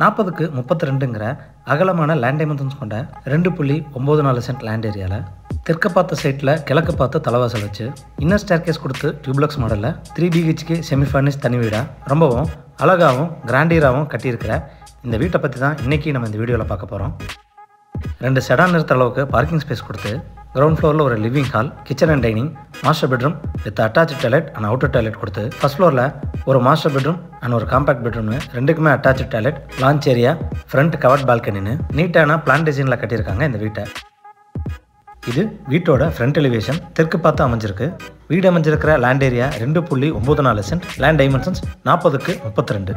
40க்கு 32ங்கிற அகலமான land dimensions கொண்ட 2.94 cent land ஏரியாவில் தெற்கு பார்த்த சைட்டில் கிழக்கு பார்த்து தலைவாசல் வச்சு இன்னர் ஸ்டேர்கேஸ் கொடுத்து டியூப்ளக்ஸ் மாடலில் 3 BHK செமி ஃபர்னிஷ் தனி வீடாக ரொம்பவும் அழகாகவும் கிராண்டியராகவும் கட்டியிருக்கிற இந்த வீட்டை பற்றி தான் இன்றைக்கி நம்ம இந்த வீடியோவில் பார்க்க போகிறோம். 2 செடான் நிறுத்த அளவுக்கு பார்க்கிங் ஸ்பேஸ் கொடுத்து கிரவுண்ட் ஃப்ளோரில் ஒரு living hall, kitchen and dining, master bedroom with attach toilet and outer toilet கொடுத்து ஃபர்ஸ்ட் ஃப்ளோரில் ஒரு மாஸ்டர் பெட்ரூம் அண்ட் ஒரு காம்பேக்ட் பெட்ரூம்னு ரெண்டுக்குமே attach toilet, lounge area, front covered பால்கனின்னு நீட்டான பிளான் டிசைனில் கட்டியிருக்காங்க இந்த வீட்டை. இது வீட்டோட ஃப்ரண்ட் எலிவேஷன் தெற்கு பார்த்து அமைஞ்சிருக்கு. வீடு அமைஞ்சிருக்கிற land area 2.94 cent, land dimensions 40க்கு 32.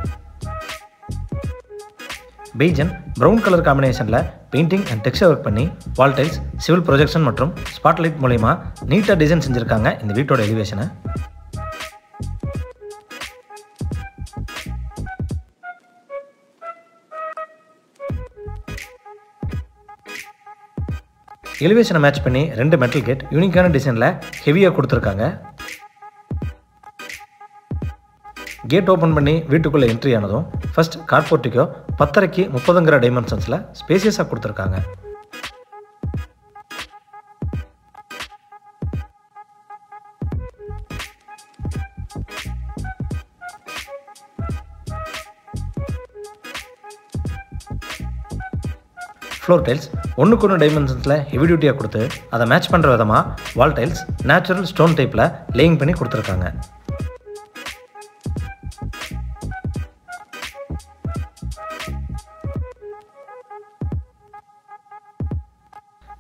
பெய்ஜ் அண்ட் ப்ரௌன் கலர் காம்பினேஷனில் பெயிண்டிங் அண்ட் டெக்ஸ்சர் ஒர்க் பண்ணி வால் டைல்ஸ், சிவில் ப்ரொஜெக்ஷன் மற்றும் ஸ்பாட்லைட் மூலமா நீட்டாக டிசைன் செஞ்சுருக்காங்க இந்த வீட்டோட எலிவேஷனை. எலிவேஷனை மேட்ச் பண்ணி 2 மெட்டல் கேட் யூனிக்கான டிசைனில் ஹெவியாக கொடுத்துருக்காங்க. கேட் ஓப்பன் பண்ணி வீட்டுக்குள்ளே என்ட்ரி ஆனதும் ஃபர்ஸ்ட் கார்போர்ட்டிக்கோ 10.5க்கு 30ங்கிற டைமென்ஷன்ஸில் ஸ்பேசியஸாக கொடுத்துருக்காங்க. ஃப்ளோர் டைல்ஸ் 1:1 டைமென்ஷன்ஸில் ஹெவி டியூட்டியாக கொடுத்து அதை மேட்ச் பண்ணுற விதமாக வால் டைல்ஸ் நேச்சுரல் ஸ்டோன் டைப்பில் லேயிங் பண்ணி கொடுத்துருக்காங்க.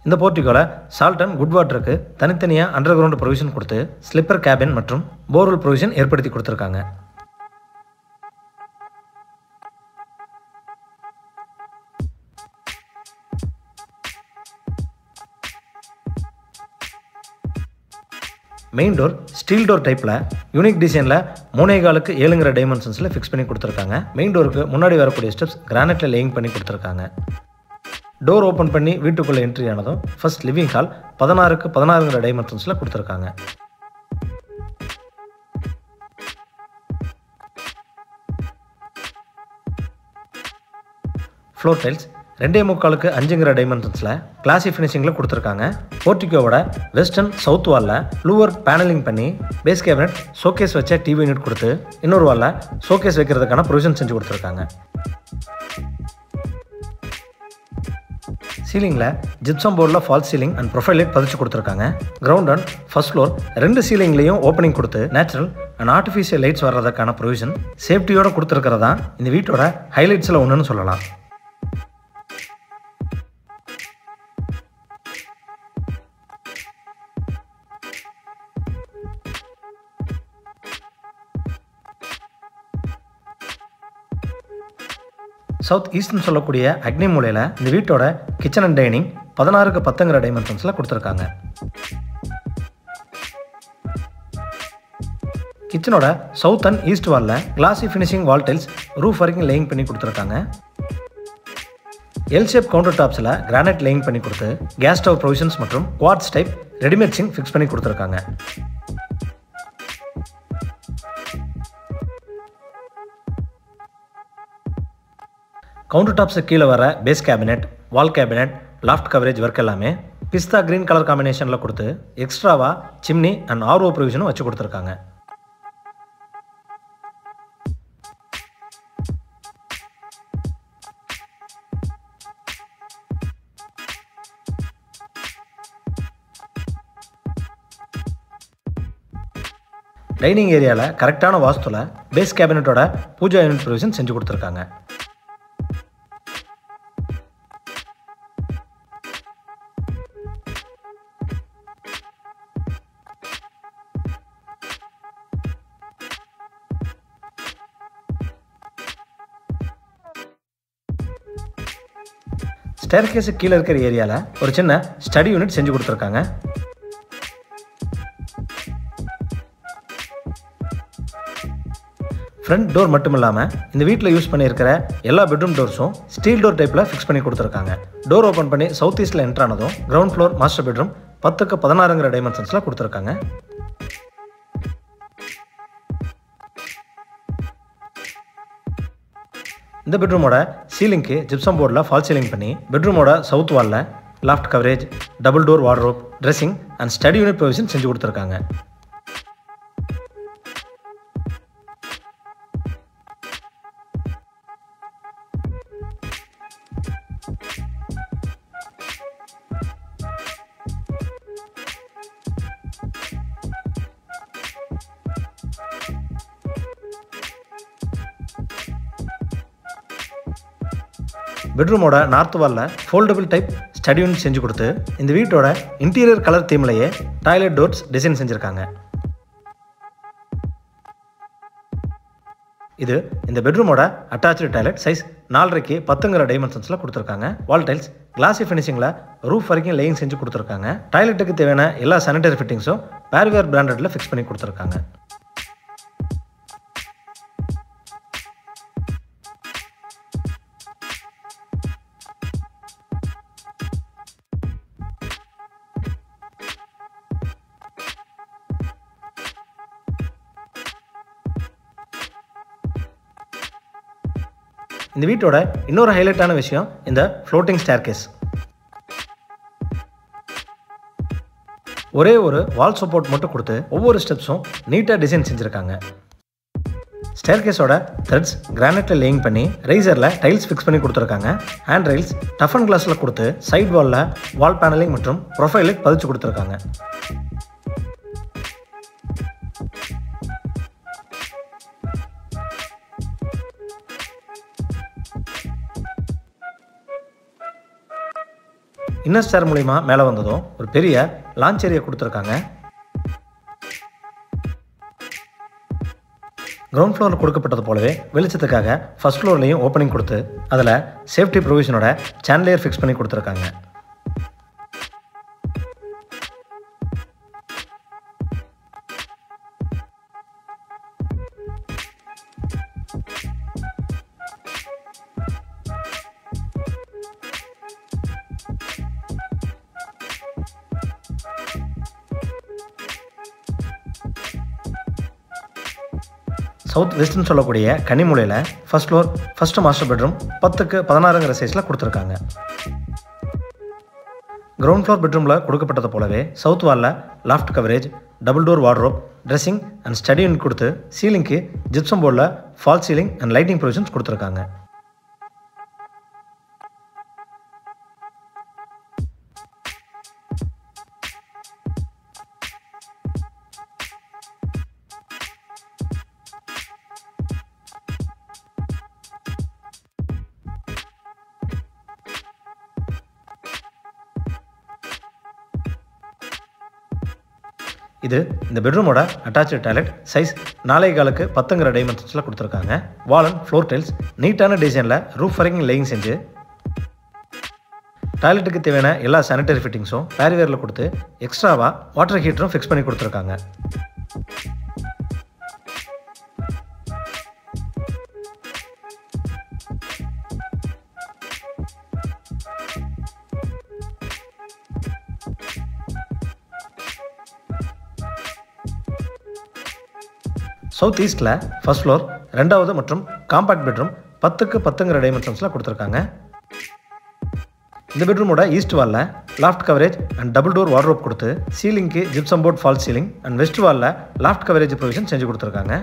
இந்த போர்ட்டிகோவில் சால்ட் அண்ட் குட் வாட்டருக்கு தனித்தனியாக அண்டர் கிரவுண்ட் ப்ரொவிஷன் கொடுத்து ஸ்லிப்பர் கேபின் மற்றும் போர்வெல் ப்ரொவிஷன் ஏற்படுத்தி கொடுத்துருக்காங்க. மெயின் டோர் ஸ்டீல் டோர் டைப்பில் யூனிக் டிசைனில் 3.25க்கு 7ங்கிற டைமென்ஷன்ஸில் ஃபிக்ஸ் பண்ணி கொடுத்துருக்காங்க. மெயின் டோருக்கு முன்னாடி வரக்கூடிய ஸ்டெப்ஸ் கிரானைட்டில் லேயிங் பண்ணி கொடுத்துருக்காங்க. டோர் ஓப்பன் பண்ணி வீட்டுக்குள்ளே என்ட்ரி ஆனதும் ஃபர்ஸ்ட் லிவிங் ஹால் 16க்கு 16ங்கிற டைமென்ஷன்ஸில் கொடுத்துருக்காங்க. ஃப்ளோர் டைல்ஸ் 2.25க்கு 5ங்கிற டைமென்ஷன்ஸில் கிளாசி ஃபினிஷிங்கில் கொடுத்துருக்காங்க. போர்ட்டிகோவோட வெஸ்டர்ன் சவுத் வாலில் ப்ளூவர் பேனலிங் பண்ணி பேஸ் கேபினட் ஷோகேஸ் வச்ச டிவி யூனிட் கொடுத்து இன்னொரு வாலில் ஷோகேஸ் வைக்கிறதுக்கான ப்ரொவிஷன் செஞ்சு கொடுத்துருக்காங்க. சீலிங்கில் ஜிப்சம் போர்டில் false ceiling and profile light பதிச்சு கொடுத்துருக்காங்க. கிரவுண்ட் அண்ட் ஃபர்ஸ்ட் ஃப்ளோர் 2 சீலிங்லேயும் ஓப்பனிங் கொடுத்து நேச்சுரல் அண்ட் ஆர்டிஃபிஷியல் லைட்ஸ் வர்றதுக்கான ப்ரொவிஷன் சேஃப்டியோடு கொடுத்துருக்கிறதா இந்த வீட்டோட ஹைலைட்ஸில் ஒன்றுன்னு சொல்லலாம். சவுத் ஈஸ்ட்னு சொல்லக்கூடிய அக்னி மூலையில் இந்த வீட்டோட கிச்சன் அண்ட் டைனிங் 16க்கு 10ங்கிற டைமென்ஷன்ஸில் கொடுத்துருக்காங்க. கிச்சனோட சவுத் அண்ட் ஈஸ்ட் வாலில் classy finishing wall tiles roof வரைக்கும் லேயிங் பண்ணி கொடுத்துருக்காங்க. எல் ஷேப் கவுண்டர் டாப்ஸில் கிரானைட் லேயிங் பண்ணி கொடுத்து கேஸ் ஸ்டவ் ப்ரொவிஷன்ஸ் மற்றும் quartz type readymade sink fix பண்ணி கொடுத்துருக்காங்க. கவுண்டர் டாப்ஸு கீழே வர base cabinet, wall cabinet, loft coverage work எல்லாமே பிஸ்தா கிரீன் கலர் காம்பினேஷனில் கொடுத்து எக்ஸ்ட்ராவாக சிம்னி அண்ட் ஆர்ஓ ப்ரொவிஷனும் வச்சு கொடுத்துருக்காங்க. டைனிங் ஏரியாவில் கரெக்டான வாஸ்துவில் பேஸ் கேபினெட்டோட பூஜா யூனிட் ப்ரொவிஷன் செஞ்சு கொடுத்துருக்காங்க. ஸ்டேர்கேஸு கீழே இருக்கிற ஏரியாவில் ஒரு சின்ன ஸ்டடி யூனிட் செஞ்சு கொடுத்துருக்காங்க. ஃப்ரண்ட் டோர் மட்டும் இல்லாமல் இந்த வீட்டில் யூஸ் பண்ணியிருக்கிற எல்லா பெட்ரூம் டோர்ஸும் ஸ்டீல் டோர் டைப்பில் ஃபிக்ஸ் பண்ணி கொடுத்துருக்காங்க. டோர் ஓப்பன் பண்ணி சவுத் ஈஸ்ட்டில் என்ட்ரு ஆனதும் கிரவுண்ட் ஃப்ளோர் மாஸ்டர் பெட்ரூம் 10க்கு 16ங்கிற டைமென்ஷன்ஸில் கொடுத்துருக்காங்க. இந்த பெட்ரூமோட சீலிங்க்கு ஜிப்சம் போர்டில் ஃபால் சீலிங் பண்ணி பெட்ரூமோட சவுத் வாலில் loft coverage, double door wardrobe, dressing and study unit provision செஞ்சு கொடுத்துருக்காங்க. பெட்ரூமோட நார்த் வாலில் ஃபோல்டபுள் டைப் ஸ்டடி யூனிட் செஞ்சு கொடுத்து இந்த வீட்டோட இன்டீரியர் கலர் தீம்லேயே டாய்லெட் டோர்ஸ் டிசைன் செஞ்சுருக்காங்க. இது இந்த பெட்ரூமோட அட்டாச்சு டாய்லெட் சைஸ் 4.5 10 டைமென்ஷன்ஸில் கொடுத்துருக்காங்க. வால் டைல்ஸ் கிளாசி ஃபினிஷிங்கில் ரூஃப் வரைக்கும் லேயிங் செஞ்சு கொடுத்துருக்காங்க. டாய்லெட்டுக்கு தேவையான எல்லா சானிடரி ஃபிட்டிங்ஸும் பேர்வேர் பிராண்டடில் ஃபிக்ஸ் பண்ணி கொடுத்துருக்காங்க. இந்த வீட்டோட இன்னொரு ஹைலைட்டான விஷயம் இந்த ஃப்ளோட்டிங் ஸ்டேர்கேஸ். ஒரே ஒரு வால் சப்போர்ட் மட்டும் கொடுத்து ஒவ்வொரு ஸ்டெப்ஸும் நீட்டாக டிசைன் செஞ்சுருக்காங்க. ஸ்டேர்கேஸோட த்ரெட்ஸ் கிரானைட்டில் லேயிங் பண்ணி ரைசரில் டைல்ஸ் ஃபிக்ஸ் பண்ணி கொடுத்துருக்காங்க. ஹேண்ட் ரைல்ஸ் டஃப் அண்ட் கிளாஸில் கொடுத்து சைட் வாலில் வால் பேனலிங் மற்றும் ப்ரொஃபைலுக்கு பதிச்சு கொடுத்துருக்காங்க. இன்னர் ஸ்டேர் மூலிமா மேலே வந்ததும் ஒரு பெரிய லான்ச் ஏரியா கொடுத்துருக்காங்க. கிரவுண்ட் ஃப்ளோரில் கொடுக்கப்பட்டது போலவே வெளிச்சத்துக்காக ஃபர்ஸ்ட் ஃப்ளோர்லேயும் ஓப்பனிங் கொடுத்து அதில் சேஃப்டி ப்ரொவிஷனோட சான்லேயர் ஃபிக்ஸ் பண்ணி கொடுத்துருக்காங்க. சவுத் வெஸ்ட்னு சொல்லக்கூடிய கன்னிமூலையில் first floor first master bedroom 10க்கு 16 சைஸில் கொடுத்துருக்காங்க. கிரவுண்ட் ஃப்ளோர் பெட்ரூமில் கொடுக்கப்பட்டது போலவே சவுத் வாலில் loft coverage, double door wardrobe, dressing and study unit கொடுத்து சீலிங்க்கு ஜிப்சம் போர்டில் fall ceiling and lighting provisions கொடுத்துருக்காங்க. இது இந்த பெட்ரூமோட அட்டாச்சு டாய்லெட் சைஸ் 4.4க்கு 10 டைமென்ஷன்ஸில் கொடுத்துருக்காங்க. வால் அண்ட் ஃப்ளோர் டைல்ஸ் நீட்டான டிசைனில் ரூஃப் வரைக்கும் லேயிங் செஞ்சு டாய்லெட்டுக்கு தேவையான எல்லா சானிடரி ஃபிட்டிங்ஸும் பேரிவேரில் கொடுத்து எக்ஸ்ட்ராவாக வாட்டர் ஹீட்டரும் ஃபிக்ஸ் பண்ணி கொடுத்துருக்காங்க. சவுத் ஈஸ்டில் ஃபர்ஸ்ட் ஃப்ளோர் 2வது மற்றும் காம்பேக்ட் பெட்ரூம் 10க்கு 10 டைமென்ஷன்ஸில் கொடுத்துருக்காங்க. இந்த பெட்ரூமோட ஈஸ்ட் வாலில் loft coverage and double door wardrobe கொடுத்து சீலிங்க்கு gypsum board fall ceiling and west வாலில் லாஃப்ட் கவரேஜ் ப்ரொவிஷன் செஞ்சு கொடுத்துருக்காங்க.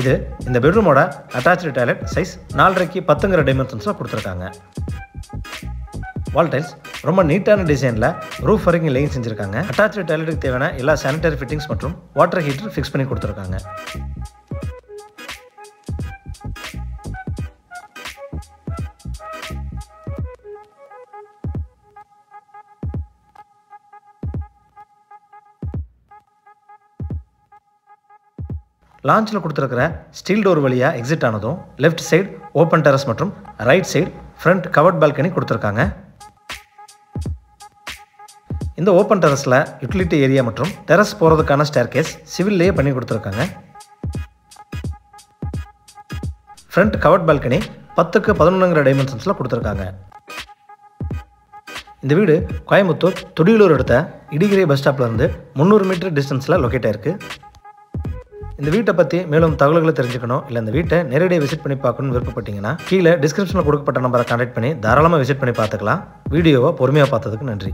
இது இந்த பெட்ரூமோட அட்டாச்சு டாய்லெட் சைஸ் 4.5க்கு 10 டைமென்ஷன்ஸில் கொடுத்துருக்காங்க. வால் டைல்ஸ் ரொம்ப நீட்டான டிசைனில் ரூஃப் வரைக்கும் லேயிங் செஞ்சுருக்காங்க. அட்டாச்சு டாய்லெட்டுக்கு தேவையான எல்லா சானிடரி ஃபிட்டிங்ஸ் மற்றும் வாட்டர் ஹீட்டர் ஃபிக்ஸ் பண்ணி கொடுத்துருக்காங்க. லான்ச்சில் கொடுத்துருக்கிற ஸ்டீல் டோர் வழியாக எக்ஸிட் ஆனதும் லெஃப்ட் சைடு ஓப்பன் டெரஸ் மற்றும் right side front covered balcony கொடுத்துருக்காங்க. இந்த ஓப்பன் டெரஸில் யூட்டிலிட்டி ஏரியா மற்றும் டெரஸ் போகிறதுக்கான ஸ்டேர்கேஸ் சிவில்லையே பண்ணி கொடுத்துருக்காங்க. ஃப்ரண்ட் கவர்ட் பால்கனி 10க்கு 11 டைமென்ஷன்ஸில் கொடுத்துருக்காங்க. இந்த வீடு கோயம்புத்தூர் துடியலூர் அடுத்த இடிகிரி பஸ் ஸ்டாப்லேருந்து 300 மீட்டர் டிஸ்டன்ஸில் லொக்கேட் ஆயிருக்கு. இந்த வீட்டை பற்றி மேலும் தகவல்களை தெரிஞ்சுக்கணும், இல்லை இந்த வீட்டை நேரடியாக விசிட் பண்ணி பார்க்கணும்னு விருப்பப்பட்டீங்கன்னா கீழே டிஸ்கிரிப்ஷனில் கொடுக்கப்பட்ட நம்பரை கான்டாக்ட் பண்ணி தாராளமாக விசிட் பண்ணி பார்த்துக்கலாம். வீடியோவை பொறுமையாக பார்த்ததுக்கு நன்றி.